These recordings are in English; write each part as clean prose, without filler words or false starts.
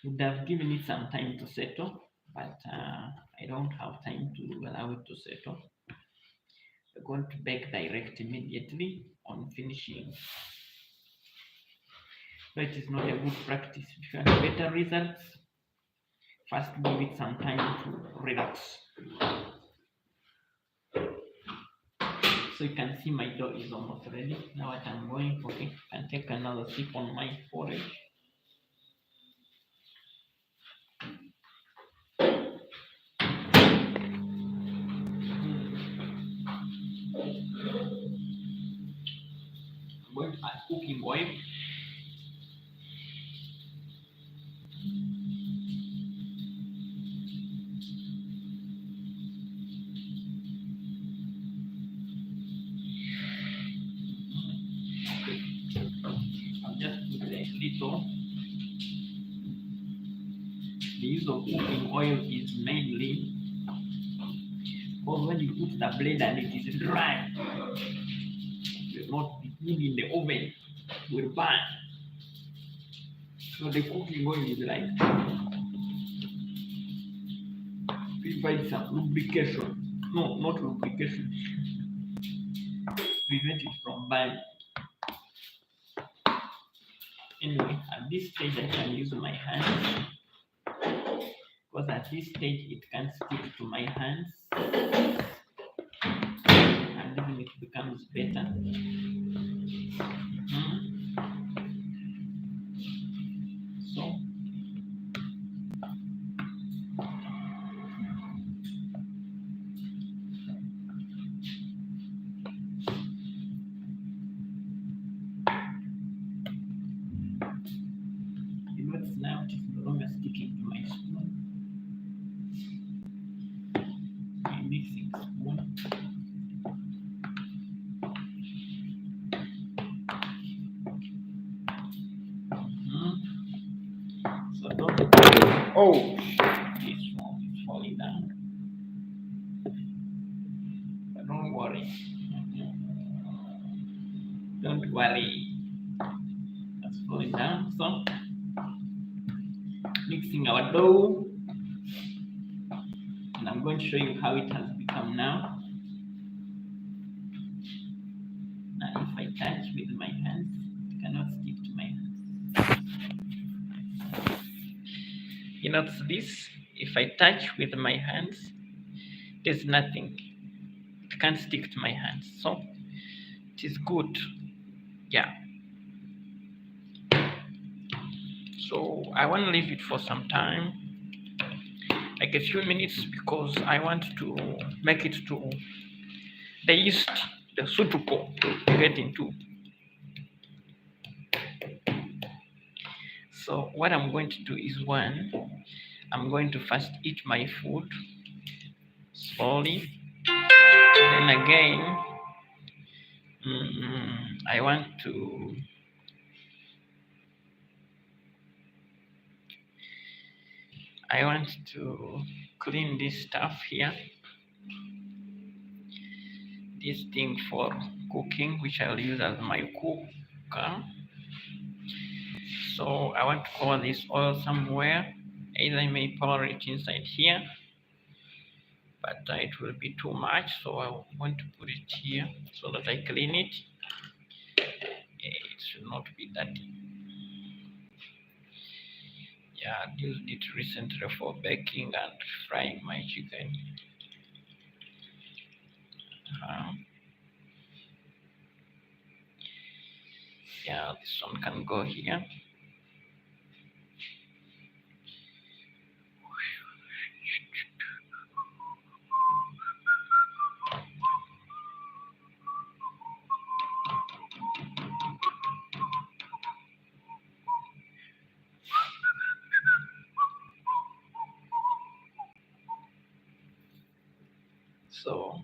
would have given it some time to settle, but I don't have time to allow it to settle. We're going to bake direct immediately on finishing. So it is not a good practice. If you want better results, first give it some time to relax. So you can see my dough is almost ready. Now what I'm going for, okay, I can take another sip on my porridge. I'm going to add cooking oil. I'll just put a little. The use of cooking oil is mainly because when you put the blade and it is dry, it will not be good in the oven, it will burn. So the cooking oil is like provide some lubrication. No, not lubrication. Prevent it from burning. Anyway, at this stage I can use my hands because at this stage it can stick to my hands and then it becomes better. So you notice now it is no longer sticking to my spoon. My mixing spoon. So don't. Oh, this one is falling down. But don't worry. Don't worry. That's falling down. So mixing our dough, and I'm going to show you how it has become now. Now, if I touch with my hands, it cannot stick to my hands. You notice this? If I touch with my hands, there's nothing. It can't stick to my hands. So it is good. Yeah. So I want to leave it for some time, like a few minutes, because I want to make it to the yeast, the sutuko, to get into. So what I'm going to do is one, I'm going to first eat my food slowly. Then again, I want to clean this stuff here. This thing for cooking, which I'll use as my cooker. So I want to pour this oil somewhere. Either I may pour it inside here, but it will be too much. So I want to put it here so that I clean it. It should not be dirty. Yeah, I used it recently for baking and frying my chicken. Yeah, this one can go here. So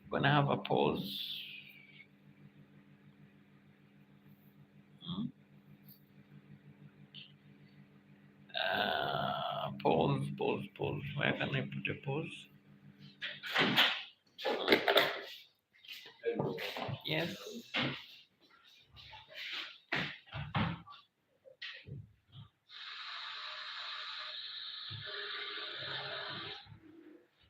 I'm gonna have a pause. Pause. Where can I put a pause? Yes.